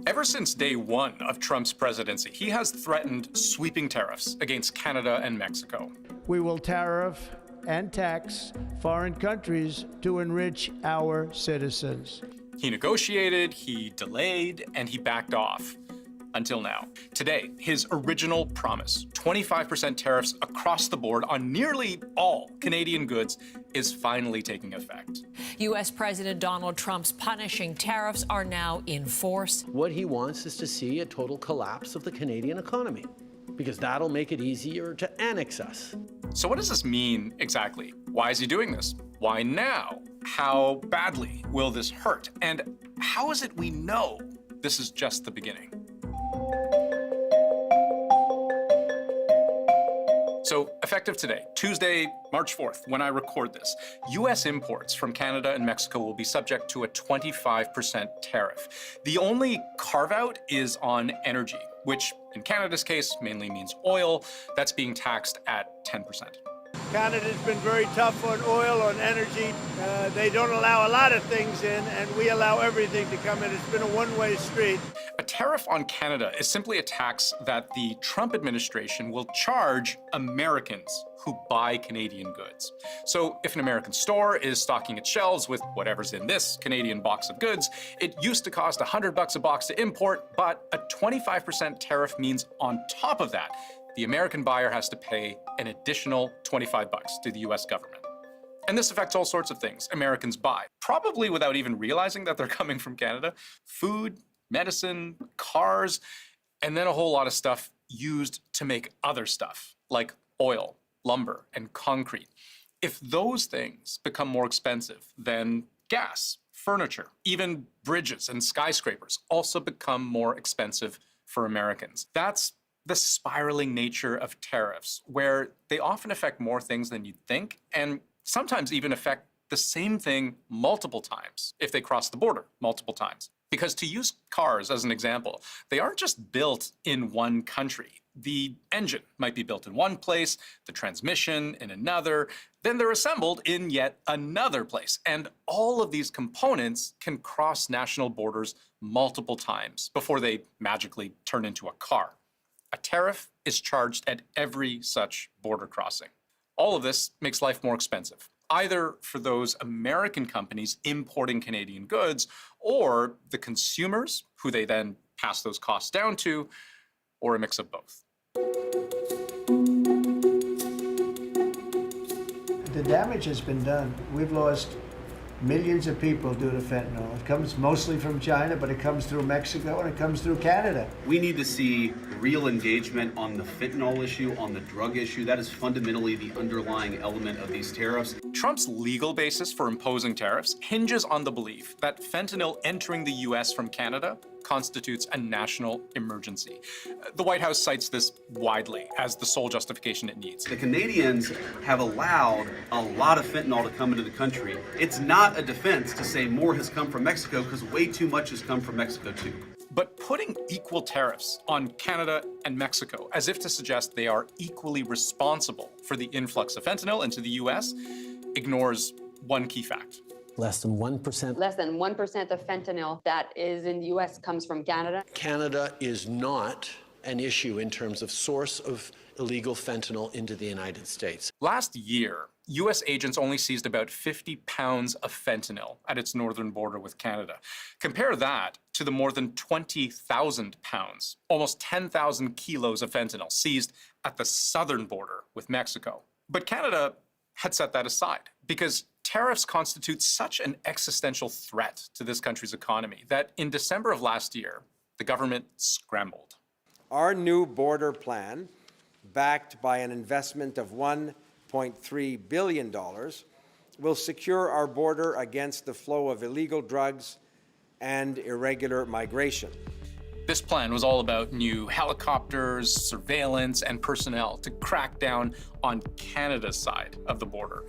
Ever since day one of Trump's presidency, he has threatened sweeping tariffs against Canada and Mexico. We will tariff and tax foreign countries to enrich our citizens. He negotiated, he delayed, and he backed off. Until now. Today, his original promise, 25% tariffs across the board on nearly all Canadian goods, is finally taking effect. U.S. President Donald Trump's punishing tariffs are now in force. What he wants is to see a total collapse of the Canadian economy, because that'll make it easier to annex us. So what does this mean exactly? Why is he doing this? Why now? How badly will this hurt? And how is it we know this is just the beginning? So, effective today, Tuesday, March 4th, when I record this, U.S. imports from Canada and Mexico will be subject to a 25% tariff. The only carve-out is on energy, which in Canada's case mainly means oil. That's being taxed at 10%. Canada's been very tough on oil, on energy. They don't allow a lot of things in, and we allow everything to come in. It's been a one-way street. A tariff on Canada is simply a tax that the Trump administration will charge Americans who buy Canadian goods. So if an American store is stocking its shelves with whatever's in this Canadian box of goods, it used to cost $100 a box to import, but a 25% tariff means on top of that, the American buyer has to pay an additional $25 to the US government. And this affects all sorts of things Americans buy, probably without even realizing that they're coming from Canada. Food, medicine, cars, and then a whole lot of stuff used to make other stuff, like oil, lumber, and concrete. If those things become more expensive, then gas, furniture, even bridges and skyscrapers also become more expensive for Americans. That's the spiraling nature of tariffs, where they often affect more things than you'd think, and sometimes even affect the same thing multiple times if they cross the border multiple times. Because to use cars as an example, they aren't just built in one country. The engine might be built in one place, the transmission in another, then they're assembled in yet another place. And all of these components can cross national borders multiple times before they magically turn into a car. A tariff is charged at every such border crossing. All of this makes life more expensive, either for those American companies importing Canadian goods or the consumers who they then pass those costs down to, or a mix of both. The damage has been done. We've lost millions of people due to fentanyl. It comes mostly from China, but it comes through Mexico and it comes through Canada. We need to see real engagement on the fentanyl issue, on the drug issue. That is fundamentally the underlying element of these tariffs. Trump's legal basis for imposing tariffs hinges on the belief that fentanyl entering the U.S. from Canada constitutes a national emergency. The White House cites this widely as the sole justification it needs. The Canadians have allowed a lot of fentanyl to come into the country. It's not a defense to say more has come from Mexico, because way too much has come from Mexico too. But putting equal tariffs on Canada and Mexico, as if to suggest they are equally responsible for the influx of fentanyl into the U.S., ignores one key fact. Less than 1%. Less than 1% of fentanyl that is in the U.S. comes from Canada. Canada is not an issue in terms of source of illegal fentanyl into the United States. Last year, U.S. agents only seized about 50 pounds of fentanyl at its northern border with Canada. Compare that to the more than 20,000 pounds, almost 10,000 kilos of fentanyl seized at the southern border with Mexico. But Canada had set that aside because tariffs constitute such an existential threat to this country's economy that in December of last year, the government scrambled. Our new border plan, backed by an investment of $1.3 billion, will secure our border against the flow of illegal drugs and irregular migration. This plan was all about new helicopters, surveillance, and personnel to crack down on Canada's side of the border.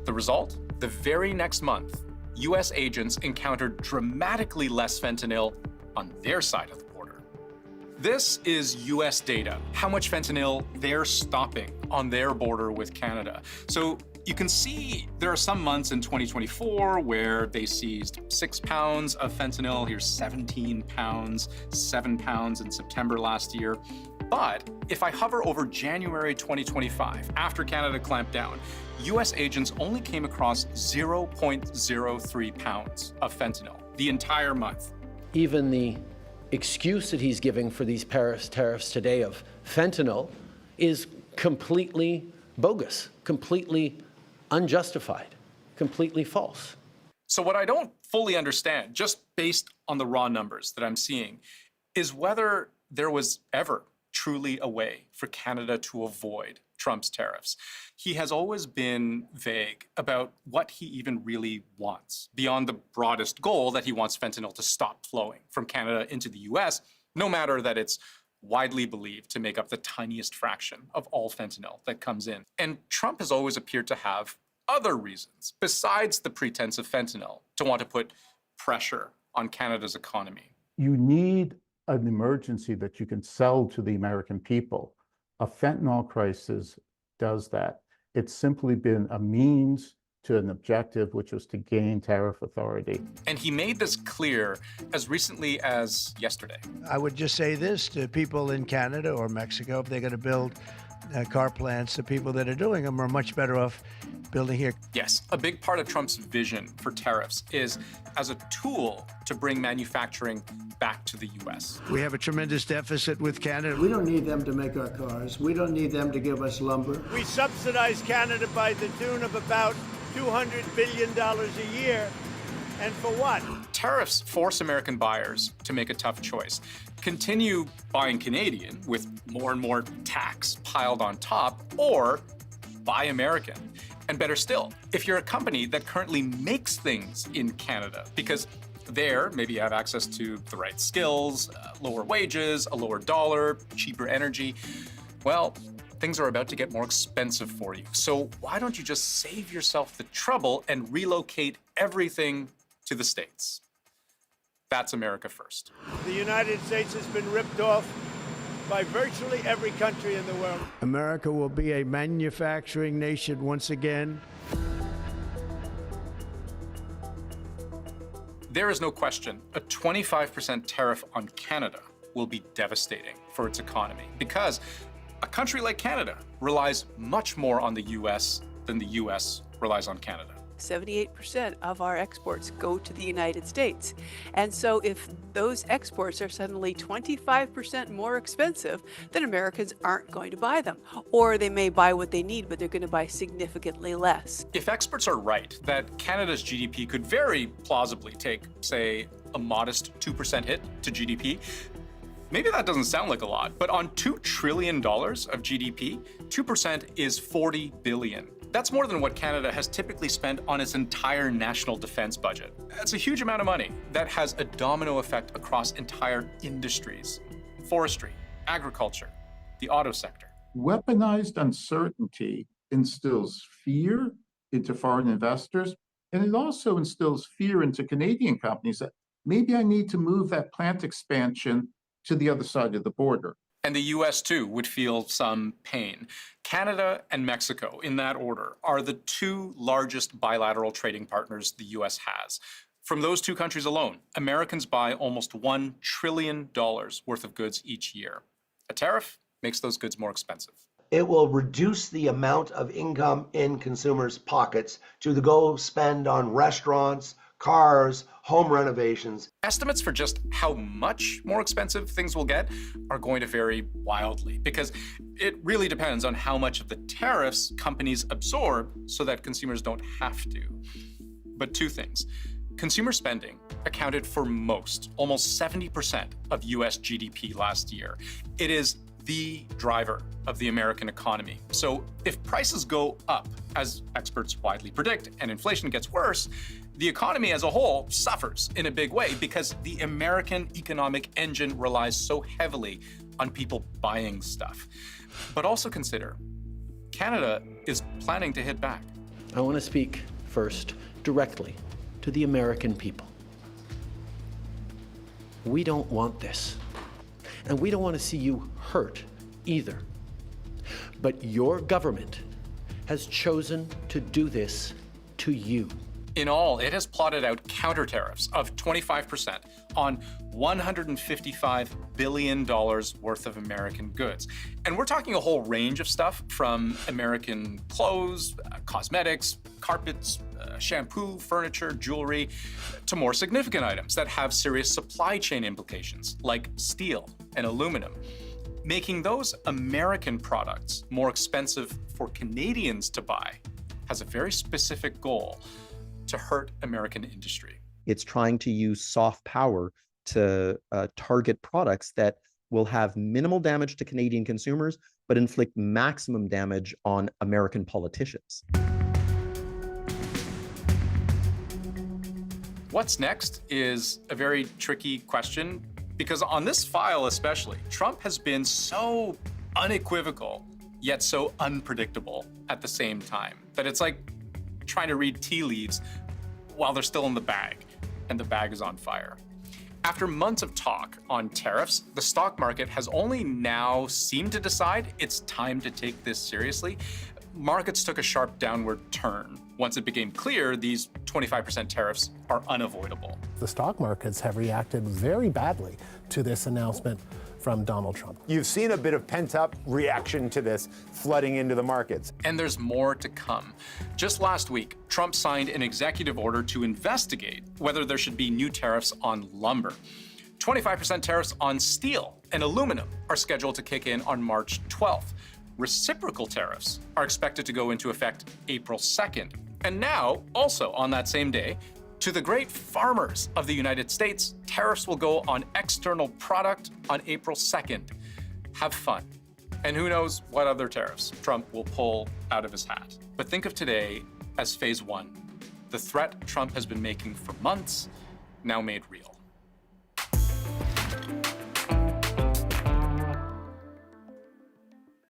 The result? The very next month, U.S. agents encountered dramatically less fentanyl on their side of the border. This is U.S. data, how much fentanyl they're stopping on their border with Canada. So You can see there are some months in 2024 where they seized 6 pounds of fentanyl. Here's 17 pounds, 7 pounds in September last year. But if I hover over January 2025, after Canada clamped down, US agents only came across 0.03 pounds of fentanyl the entire month. Even the excuse that he's giving for these Paris tariffs today of fentanyl is completely bogus, completely unjustified, completely false. So what I don't fully understand, just based on the raw numbers that I'm seeing, is whether there was ever truly a way for Canada to avoid Trump's tariffs. He has always been vague about what he even really wants, beyond the broadest goal that he wants fentanyl to stop flowing from Canada into the US, no matter that it's widely believed to make up the tiniest fraction of all fentanyl that comes in. And Trump has always appeared to have other reasons, besides the pretense of fentanyl, to want to put pressure on Canada's economy. You need an emergency that you can sell to the American people. A fentanyl crisis does that. It's simply been a means to an objective, which was to gain tariff authority. And he made this clear as recently as yesterday. I would just say this to people in Canada or Mexico: if they're going to build car plants, the people that are doing them are much better off building here. Yes, a big part of Trump's vision for tariffs is as a tool to bring manufacturing back to the US. We have a tremendous deficit with Canada. We don't need them to make our cars. We don't need them to give us lumber. We subsidize Canada by the tune of about $200 billion a year. And for what? Tariffs force American buyers to make a tough choice. Continue buying Canadian with more and more tax piled on top, or buy American. And better still, if you're a company that currently makes things in Canada, because there, maybe you have access to the right skills, lower wages, a lower dollar, cheaper energy, well, things are about to get more expensive for you. So why don't you just save yourself the trouble and relocate everything to the States? That's America first. The United States has been ripped off by virtually every country in the world. America will be a manufacturing nation once again. There is no question a 25% tariff on Canada will be devastating for its economy, because a country like Canada relies much more on the US than the US relies on Canada. 78% of our exports go to the United States. And so if those exports are suddenly 25% more expensive, then Americans aren't going to buy them. Or they may buy what they need, but they're going to buy significantly less. If experts are right that Canada's GDP could very plausibly take, say, a modest 2% hit to GDP, maybe that doesn't sound like a lot, but on $2 trillion of GDP, 2% is $40 billion. That's more than what Canada has typically spent on its entire national defense budget. That's a huge amount of money that has a domino effect across entire industries: forestry, agriculture, the auto sector. Weaponized uncertainty instills fear into foreign investors, and it also instills fear into Canadian companies that maybe I need to move that plant expansion to the other side of the border. And the US, too, would feel some pain. Canada and Mexico, in that order, are the two largest bilateral trading partners the US has. From those two countries alone, Americans buy almost $1 trillion worth of goods each year. A tariff makes those goods more expensive. It will reduce the amount of income in consumers' pockets to go spend on restaurants, cars, home renovations. Estimates for just how much more expensive things will get are going to vary wildly, because it really depends on how much of the tariffs companies absorb so that consumers don't have to. But two things. Consumer spending accounted for almost 70% of US GDP last year. It is the driver of the American economy. So if prices go up, as experts widely predict, and inflation gets worse, the economy as a whole suffers in a big way, because the American economic engine relies so heavily on people buying stuff. But also consider, Canada is planning to hit back. I want to speak first directly to the American people. We don't want this, and we don't want to see you hurt either. But your government has chosen to do this to you. In all, it has plotted out counter tariffs of 25% on $155 billion worth of American goods. And we're talking a whole range of stuff from American clothes, cosmetics, carpets, shampoo, furniture, jewelry, to more significant items that have serious supply chain implications, like steel and aluminum, making those American products more expensive for Canadians to buy has a very specific goal: to hurt American industry. It's trying to use soft power to target products that will have minimal damage to Canadian consumers, but inflict maximum damage on American politicians. What's next is a very tricky question, because on this file especially, Trump has been so unequivocal, yet so unpredictable at the same time, that it's like trying to read tea leaves while they're still in the bag, and the bag is on fire. After months of talk on tariffs, the stock market has only now seemed to decide it's time to take this seriously. Markets took a sharp downward turn once it became clear these 25% tariffs are unavoidable. The stock markets have reacted very badly to this announcement from Donald Trump. You've seen a bit of pent-up reaction to this flooding into the markets. And there's more to come. Just last week, Trump signed an executive order to investigate whether there should be new tariffs on lumber. 25% tariffs on steel and aluminum are scheduled to kick in on March 12th. Reciprocal tariffs are expected to go into effect April 2nd. And now, also on that same day, to the great farmers of the United States, tariffs will go on external product on April 2nd. Have fun. And who knows what other tariffs Trump will pull out of his hat. But think of today as phase one, the threat Trump has been making for months, now made real.